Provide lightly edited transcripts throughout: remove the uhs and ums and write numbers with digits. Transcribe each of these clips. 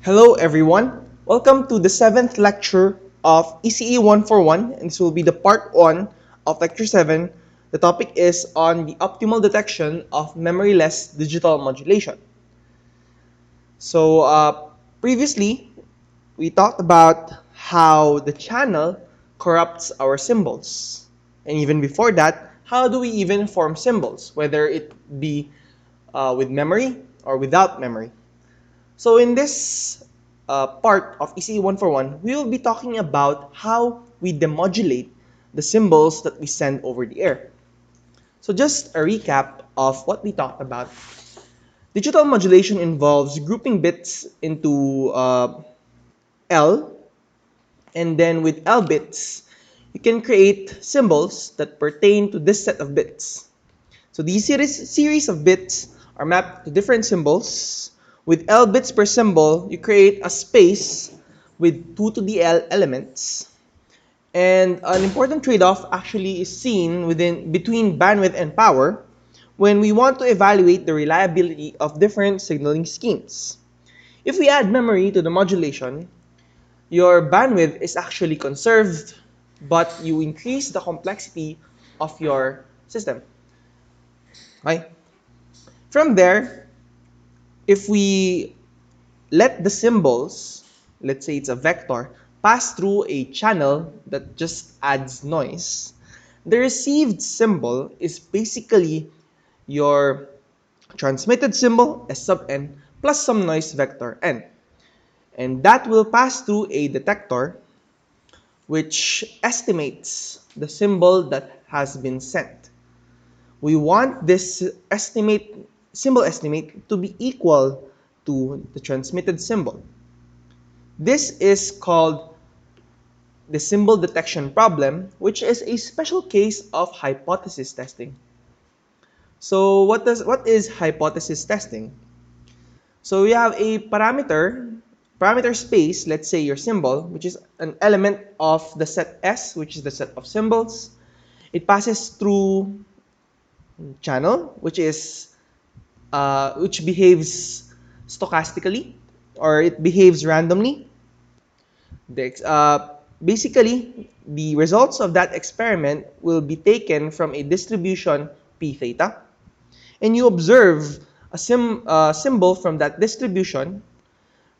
Hello everyone, welcome to the 7th lecture of ECE 141, and this will be the part 1 of lecture 7. The topic is on the optimal detection of memoryless digital modulation. So previously we talked about how the channel corrupts our symbols, and even before that, how do we even form symbols, whether it be with memory or without memory. So in this part of ECE 141, we will be talking about how we demodulate the symbols that we send over the air. So just a recap of what we talked about. Digital modulation involves grouping bits into L, and then with L bits, you can create symbols that pertain to this set of bits. So these series of bits are mapped to different symbols. With L bits per symbol, you create a space with 2 to the L elements. And an important trade-off actually is seen between bandwidth and power when we want to evaluate the reliability of different signaling schemes. If we add memory to the modulation, your bandwidth is actually conserved, but you increase the complexity of your system. Okay? From there, if we let the symbols, let's say it's a vector, pass through a channel that just adds noise, the received symbol is basically your transmitted symbol, S sub n, plus some noise vector n. And that will pass through a detector which estimates the symbol that has been sent. We want this symbol estimate to be equal to the transmitted symbol. This is called the symbol detection problem, which is a special case of hypothesis testing. So what is hypothesis testing? So we have a parameter space, let's say your symbol, which is an element of the set S, which is the set of symbols. It passes through channel, which behaves stochastically, or it behaves randomly. Basically, the results of that experiment will be taken from a distribution p theta, and you observe a symbol from that distribution.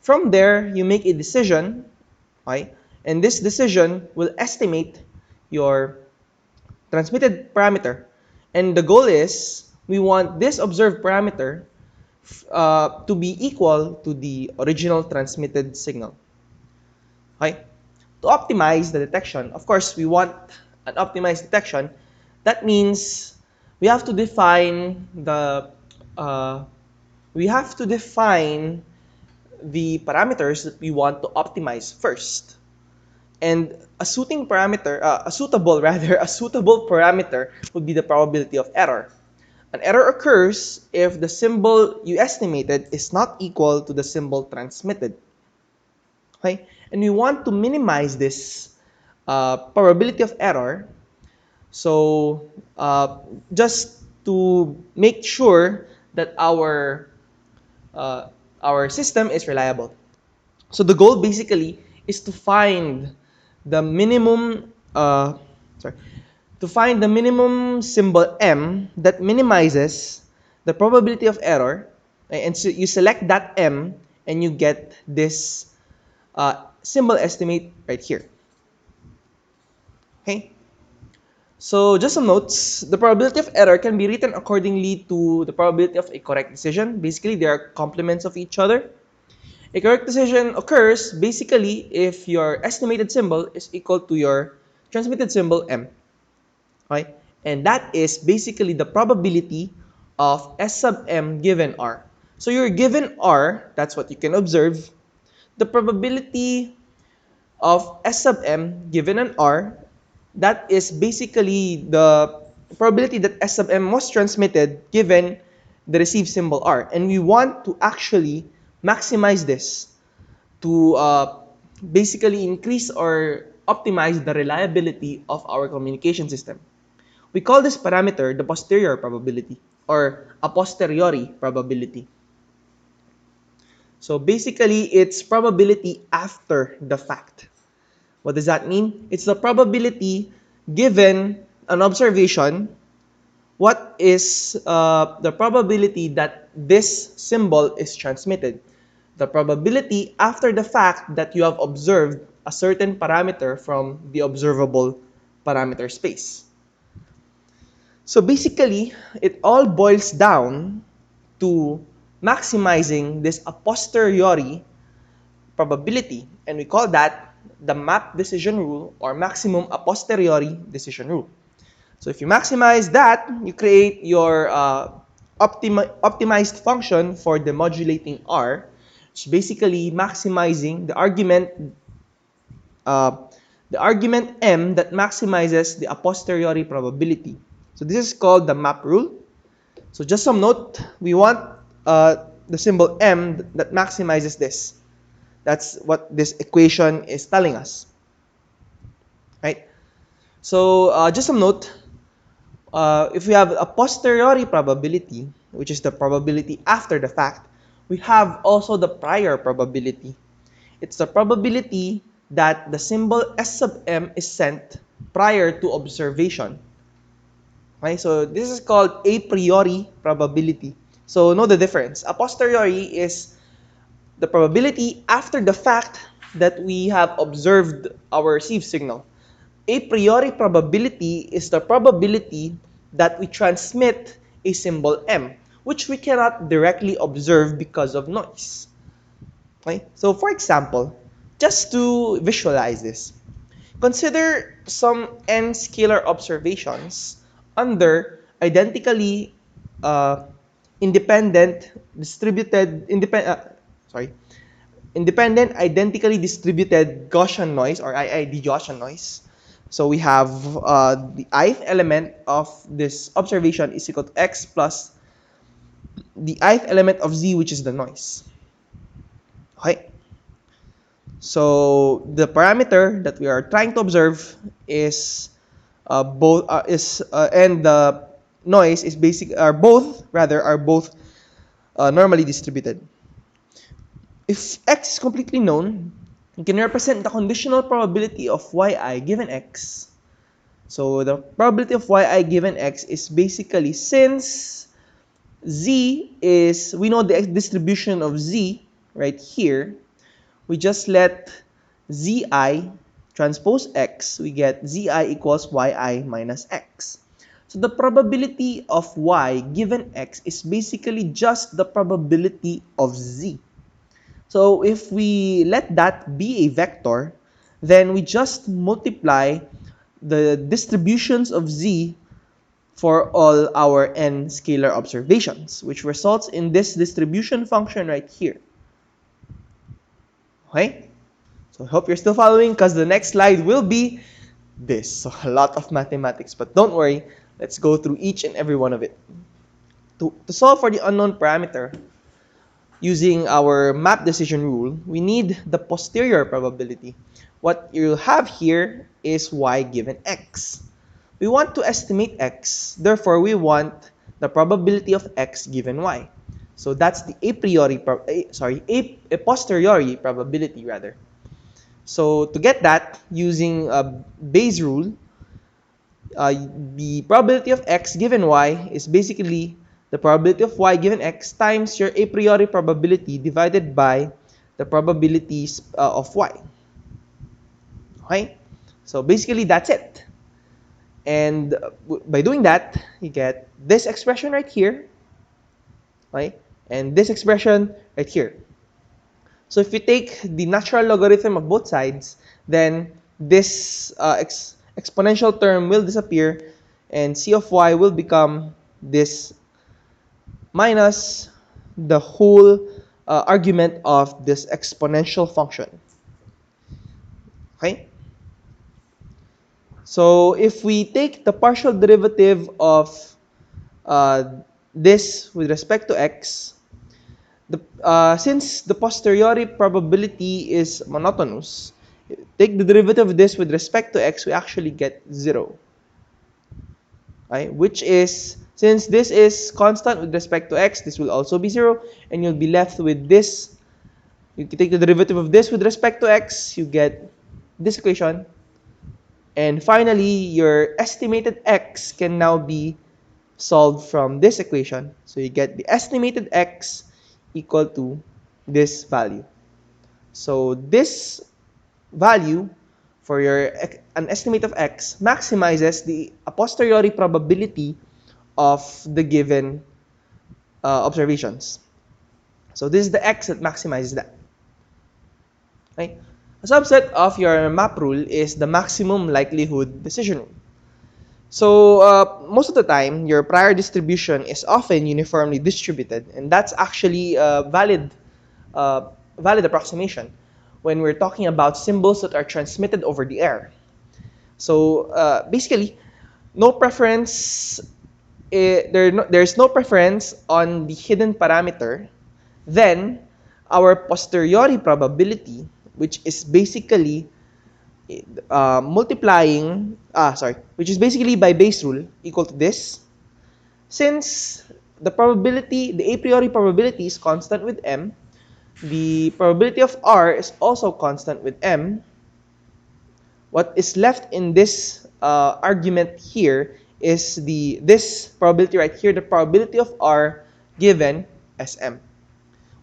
From there, you make a decision, right? And this decision will estimate your transmitted parameter. And the goal is, we want this observed parameter to be equal to the original transmitted signal. Okay? To optimize the detection, of course, we want an optimized detection. That means we have to define the parameters that we want to optimize first. And a suitable parameter would be the probability of error. An error occurs if the symbol you estimated is not equal to the symbol transmitted. Okay? And we want to minimize this probability of error. So just to make sure that our system is reliable. So the goal basically is to find the minimum symbol m that minimizes the probability of error, and so you select that m and you get this symbol estimate right here. Okay, so just some notes. The probability of error can be written accordingly to the probability of a correct decision. Basically, they are complements of each other. A correct decision occurs basically if your estimated symbol is equal to your transmitted symbol m. Okay? And that is basically the probability of S sub m given r. So you're given r, that's what you can observe. The probability of S sub m given an r, that is basically the probability that S sub m was transmitted given the received symbol r. And we want to actually maximize this to basically increase or optimize the reliability of our communication system. We call this parameter the posterior probability or a posteriori probability. So basically, it's probability after the fact. What does that mean? It's the probability given an observation. What is the probability that this symbol is transmitted? The probability after the fact that you have observed a certain parameter from the observable parameter space. So basically, it all boils down to maximizing this a posteriori probability, and we call that the map decision rule or maximum a posteriori decision rule. So if you maximize that, you create your optimized function for the modulating R, which is basically maximizing uh, the argument M that maximizes the a posteriori probability. So this is called the map rule. So just some note, we want the symbol M that maximizes this. That's what this equation is telling us, right? So just some note, if we have a posteriori probability, which is the probability after the fact, we have also the prior probability. It's the probability that the symbol S sub M is sent prior to observation. Okay, so this is called a priori probability. So know the difference. A posteriori is the probability after the fact that we have observed our received signal. A priori probability is the probability that we transmit a symbol M, which we cannot directly observe because of noise. Okay? So for example, just to visualize this, consider some n scalar observations under identically independent identically distributed Gaussian noise or IID Gaussian noise. So we have the ith element of this observation is equal to x plus the ith element of z, which is the noise. Okay. So the parameter that we are trying to observe is and the noise is are both normally distributed. If x is completely known, you can represent the conditional probability of yi given x. So the probability of yi given x is basically, since we know the distribution of z right here, we just let zi transpose x, we get zi equals yi minus x. So the probability of y given x is basically just the probability of z. So if we let that be a vector, then we just multiply the distributions of z for all our n scalar observations, which results in this distribution function right here. Okay? So I hope you're still following, because the next slide will be this. So a lot of mathematics, but don't worry, let's go through each and every one of it. To solve for the unknown parameter, using our map decision rule, we need the posterior probability. What you have here is y given x. We want to estimate x, therefore we want the probability of x given y. So that's the a posteriori probability rather. So to get that, using a Bayes rule, the probability of x given y is basically the probability of y given x times your a priori probability divided by the probabilities of y. Okay? So basically that's it. And by doing that, you get this expression right here, okay? And this expression right here. So if you take the natural logarithm of both sides, then this exponential term will disappear, and c of y will become this minus the whole argument of this exponential function. Okay? So if we take the partial derivative of this with respect to x, since the posteriori probability is monotonous, take the derivative of this with respect to x, we actually get 0. Okay? Which is, since this is constant with respect to x, this will also be 0, and you'll be left with this You take the derivative of this with respect to x, you get this equation. And finally, your estimated x can now be solved from this equation. So you get the estimated x equal to this value. So this value for an estimate of x maximizes the a posteriori probability of the given observations. So this is the x that maximizes that. Okay? A subset of your map rule is the maximum likelihood decision rule. So most of the time, your prior distribution is often uniformly distributed, and that's actually a valid approximation when we're talking about symbols that are transmitted over the air. So basically, no preference. There's no preference on the hidden parameter. Then our posteriori probability, which is basically which is basically by base rule equal to this. Since the a priori probability is constant with m, the probability of r is also constant with m. What is left in this argument here is this probability right here, the probability of r given Sm.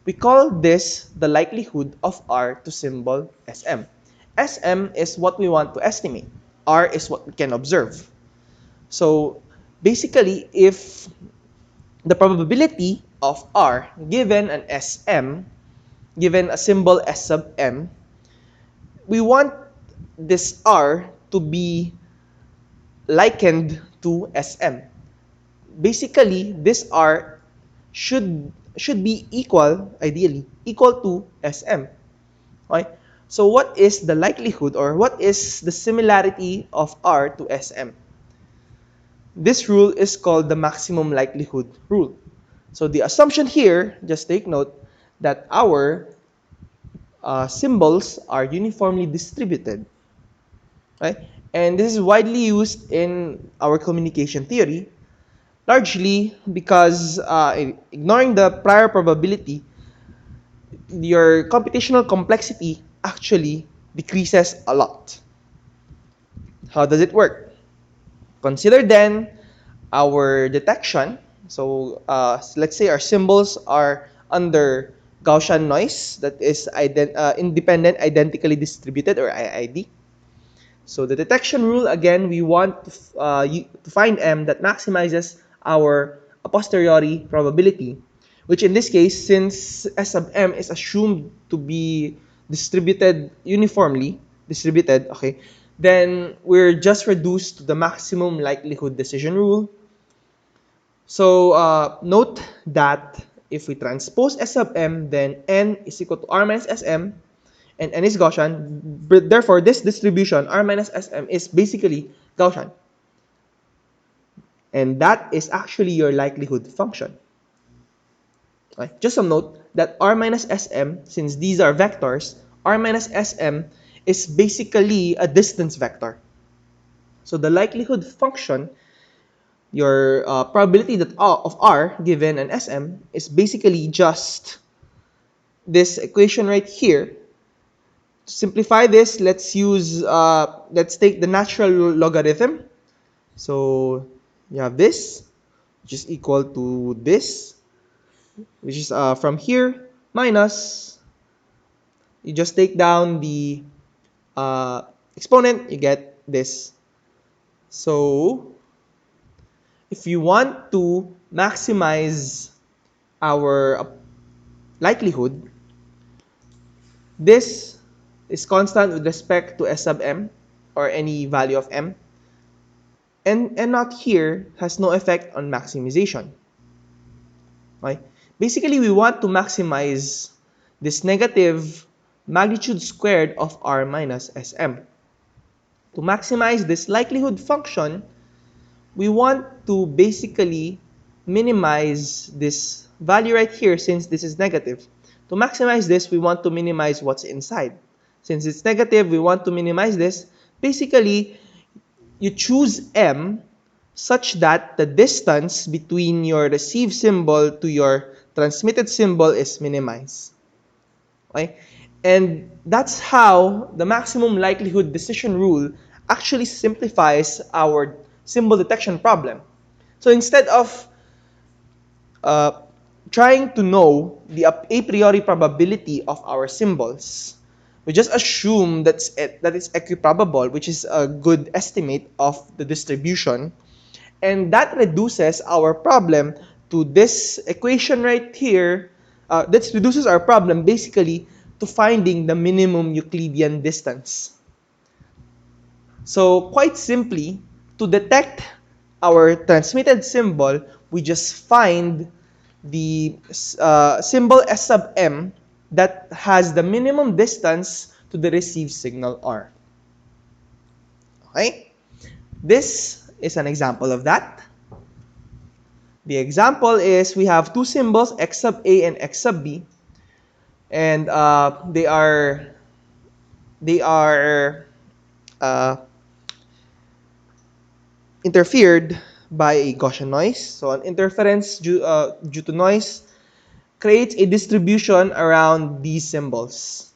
We call this the likelihood of r to symbol Sm. Sm is what we want to estimate. R is what we can observe. So basically, if the probability of r given an Sm, given a symbol S sub m, we want this r to be likened to Sm. Basically, this r should be ideally equal to Sm. Okay? So what is the likelihood, or what is the similarity of r to Sm? This rule is called the maximum likelihood rule. So the assumption here, just take note, that our symbols are uniformly distributed. Right? And this is widely used in our communication theory, largely because ignoring the prior probability, your computational complexity actually decreases a lot. How does it work? Consider then our detection. So let's say our symbols are under Gaussian noise that is independent, identically distributed, or IID. So the detection rule, again, we want to find m that maximizes our a posteriori probability, which in this case, since S sub m is assumed to be uniformly distributed, okay, then we're just reduced to the maximum likelihood decision rule. So note that if we transpose S sub m, then n is equal to r minus Sm, and n is Gaussian. Therefore, this distribution, r minus Sm, is basically Gaussian. And that is actually your likelihood function. Okay. Just some note that r minus Sm, since these are vectors, r minus Sm is basically a distance vector. So the likelihood function, your probability of r given an Sm, is basically just this equation right here. To simplify this, let's take the natural logarithm. So you have this, which is equal to this, which is from here minus, you just take down the exponent, you get this. So if you want to maximize our likelihood, this is constant with respect to S sub m, or any value of m, and not here has no effect on maximization. Okay? Basically, we want to maximize this negative magnitude squared of r minus Sm. To maximize this likelihood function, we want to basically minimize this value right here, since this is negative. To maximize this, we want to minimize what's inside. Since it's negative, we want to minimize this. Basically, you choose m such that the distance between your received symbol to your transmitted symbol is minimized. Okay? And that's how the maximum likelihood decision rule actually simplifies our symbol detection problem. So instead of uh, trying to know the a priori probability of our symbols, we just assume that it's equiprobable, which is a good estimate of the distribution. And that reduces our problem to this equation right here. That reduces our problem basically to finding the minimum Euclidean distance. So quite simply, to detect our transmitted symbol, we just find the symbol S sub m that has the minimum distance to the received signal R. Okay? This is an example of that. The example is we have two symbols, X sub A and X sub B, and they are uh, interfered by a Gaussian noise. So an interference due to noise creates a distribution around these symbols.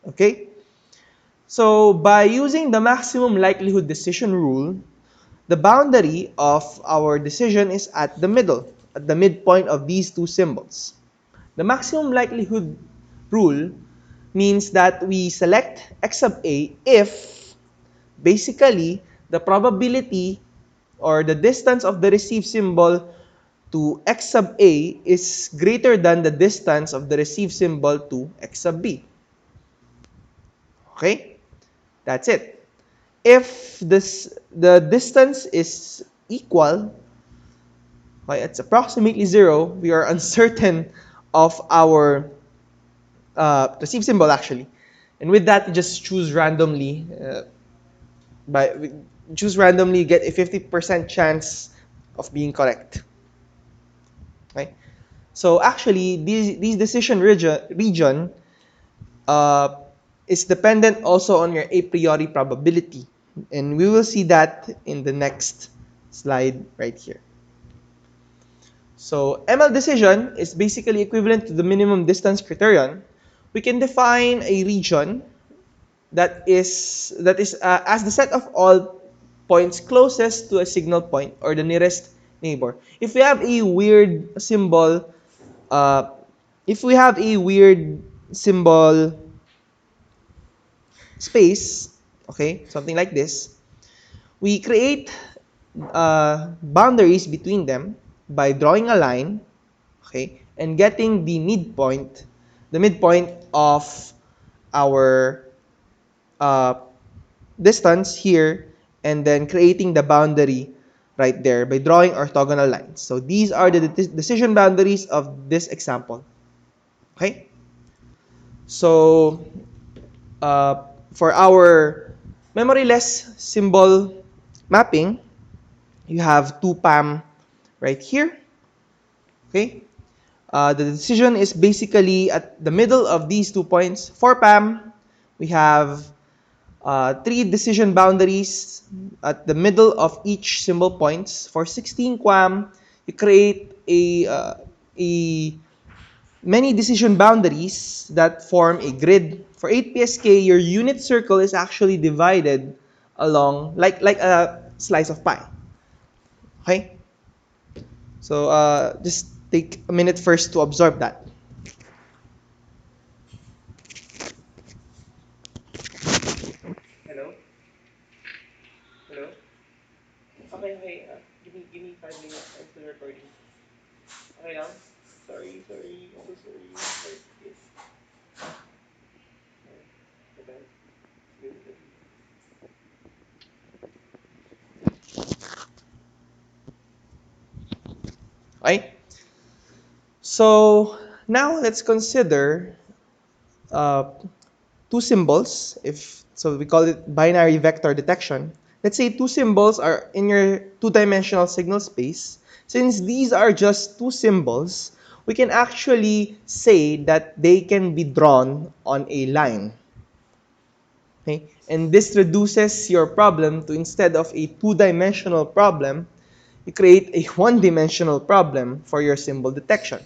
Okay? So by using the maximum likelihood decision rule, the boundary of our decision is at the middle, at the midpoint of these two symbols. The maximum likelihood rule means that we select X sub A if basically the probability or the distance of the received symbol to X sub A is greater than the distance of the received symbol to X sub B. Okay? That's it. If the distance is equal, okay, it's approximately 0, we are uncertain of our received symbol actually. And with that, you just choose randomly. Choose randomly, get a 50% chance of being correct. Okay? So actually, these decision region uh, is dependent also on your a priori probability. And we will see that in the next slide right here. So ML decision is basically equivalent to the minimum distance criterion. We can define a region that is as the set of all points closest to a signal point or the nearest neighbor. If we have a weird symbol, uh, if we have a weird symbol space, okay, something like this, we create boundaries between them by drawing a line, okay, and getting the midpoint of our uh, distance here, and then creating the boundary right there by drawing orthogonal lines. So these are the decision boundaries of this example. Okay? So for our memoryless symbol mapping, you have 2PAM right here. Okay? The decision is basically at the middle of these 2 points. For PAM, we have 3 decision boundaries at the middle of each symbol points. For 16 QAM, you create a many decision boundaries that form a grid. For 8 PSK, your unit circle is actually divided along like a slice of pie. Okay? So just take a minute first to absorb that. Hello? Hello? Okay. Give me 5 minutes. I'm still recording. Okay lang? Sorry. I'm so sorry. Yes. Okay. Good. Okay? So now let's consider uh, two symbols. So we call it binary vector detection. Let's say two symbols are in your two-dimensional signal space. Since these are just two symbols, we can actually say that they can be drawn on a line. Okay? And this reduces your problem to, instead of a two-dimensional problem, you create a one-dimensional problem for your symbol detection.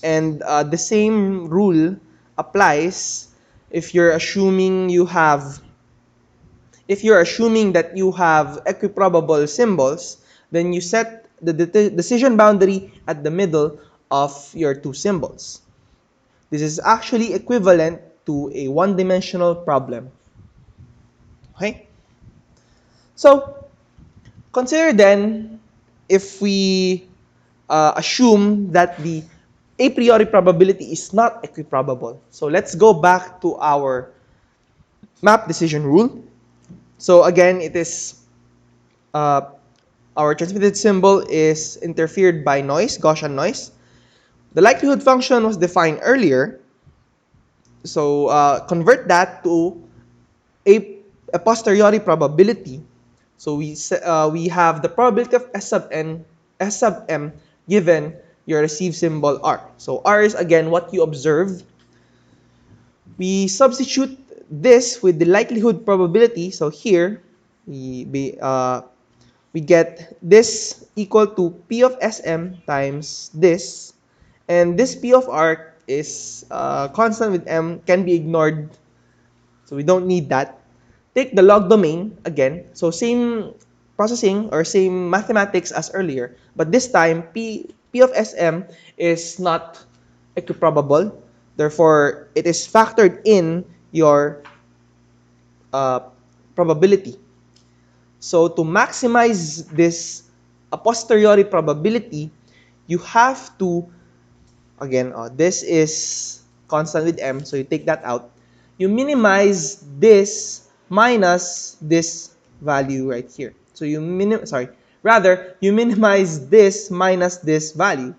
And the same rule applies if you're assuming that you have equiprobable symbols, then you set the decision boundary at the middle of your two symbols. This is actually equivalent to a one-dimensional problem. Okay? So, consider then if we assume that the a priori probability is not equiprobable. So let's go back to our map decision rule. So again, it is our transmitted symbol is interfered by noise, Gaussian noise. The likelihood function was defined earlier. So convert that to a posteriori probability. So we have the probability of S sub m given your received symbol R. So R is again what you observe. We substitute this with the likelihood probability. So here we get this equal to P of Sm times this, and this P of R is constant with m, can be ignored, so we don't need that. Take the log domain again, so same processing or same mathematics as earlier, but this time P of Sm is not equiprobable, therefore it is factored in your probability. So to maximize this a posteriori probability, you have to, again, this is constant with m, so you take that out. You minimize this minus this value right here. So you minimize this minus this value.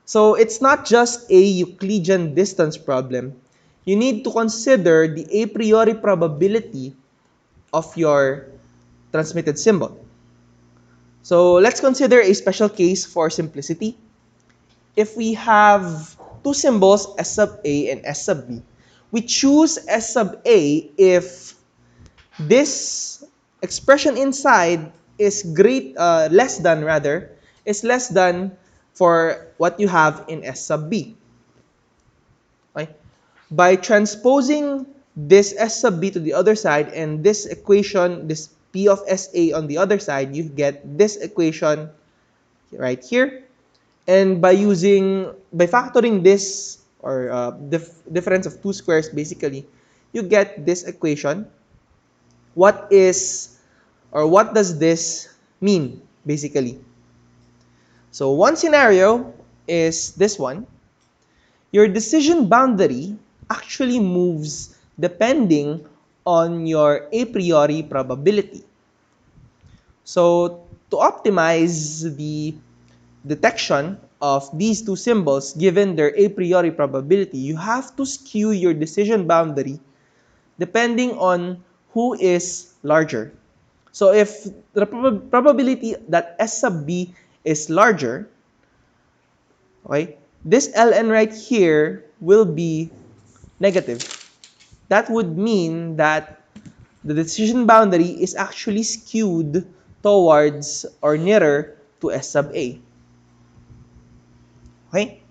So it's not just a Euclidean distance problem. You need to consider the a priori probability of your transmitted symbol. So let's consider a special case for simplicity. If we have two symbols S sub A and S sub B, we choose S sub A if this expression inside is less than for what you have in S sub B. Okay? By transposing this S sub B to the other side and this equation, this P of SA on the other side, you get this equation right here. And by factoring this, or difference of two squares, basically, you get this equation. What does this mean, basically? So one scenario is this one. Your decision boundary actually moves depending on your a priori probability. So to optimize the detection of these two symbols given their a priori probability, you have to skew your decision boundary depending on who is larger. So if the probability that S sub B is larger, okay, this ln right here will be negative. That would mean that the decision boundary is actually skewed towards or nearer to S sub A. Okay?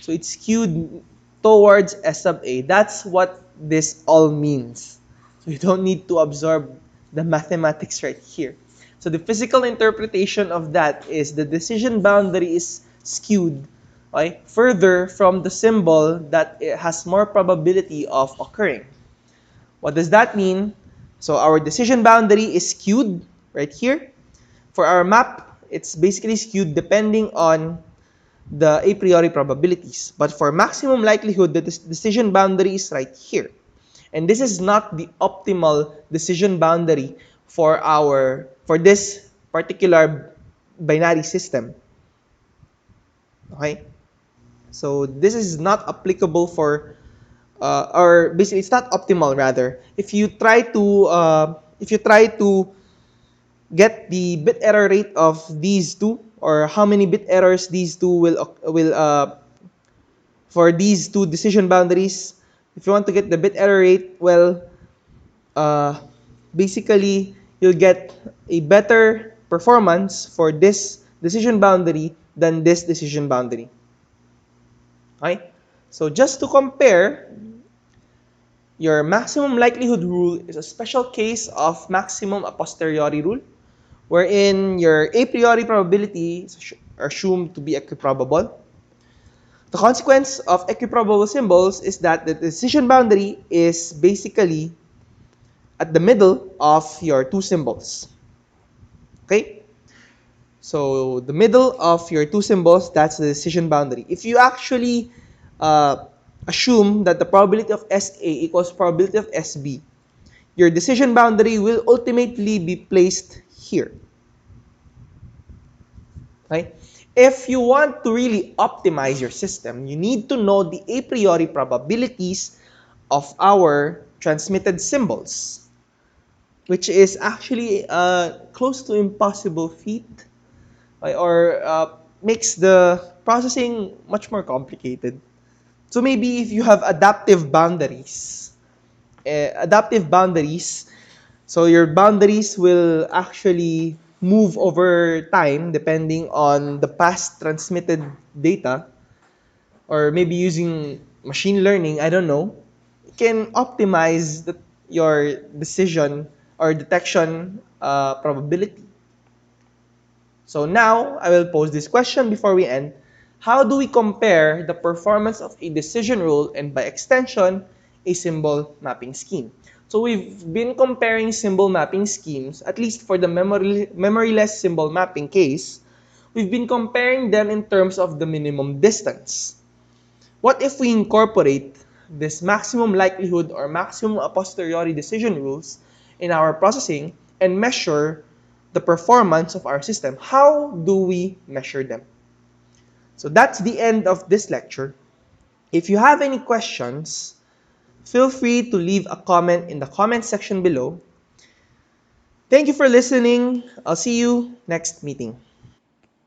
So it's skewed towards S sub A. That's what this all means. So you don't need to absorb the mathematics right here. So the physical interpretation of that is the decision boundary is skewed, okay, further from the symbol that it has more probability of occurring. What does that mean? So our decision boundary is skewed right here. For our map, it's basically skewed depending on the a priori probabilities. But for maximum likelihood, the decision boundary is right here. And this is not the optimal decision boundary for this particular binary system. Okay? So this is not applicable for or basically it's not optimal rather. If you try to get the bit error rate of these two, or how many bit errors these two will for these two decision boundaries, if you want to get the bit error rate, well, basically you'll get a better performance for this decision boundary than this decision boundary. Okay? So just to compare, your maximum likelihood rule is a special case of maximum a posteriori rule, wherein your a priori probability is assumed to be equiprobable. The consequence of equiprobable symbols is that the decision boundary is basically at the middle of your two symbols. Okay? So the middle of your two symbols, that's the decision boundary. If you actually assume that the probability of SA equals probability of SB, your decision boundary will ultimately be placed here. Okay? If you want to really optimize your system, you need to know the a priori probabilities of our transmitted symbols, which is actually close to impossible feat, or makes the processing much more complicated. So maybe if you have adaptive boundaries, so your boundaries will actually move over time depending on the past transmitted data, or maybe using machine learning, I don't know, you can optimize your decision or detection probability. So now I will pose this question before we end. How do we compare the performance of a decision rule and by extension, a symbol mapping scheme? So we've been comparing symbol mapping schemes, at least for the memoryless symbol mapping case, we've been comparing them in terms of the minimum distance. What if we incorporate this maximum likelihood or maximum a posteriori decision rules in our processing and measure the performance of our system? How do we measure them? So that's the end of this lecture. If you have any questions, feel free to leave a comment in the comment section below. Thank you for listening. I'll see you next meeting.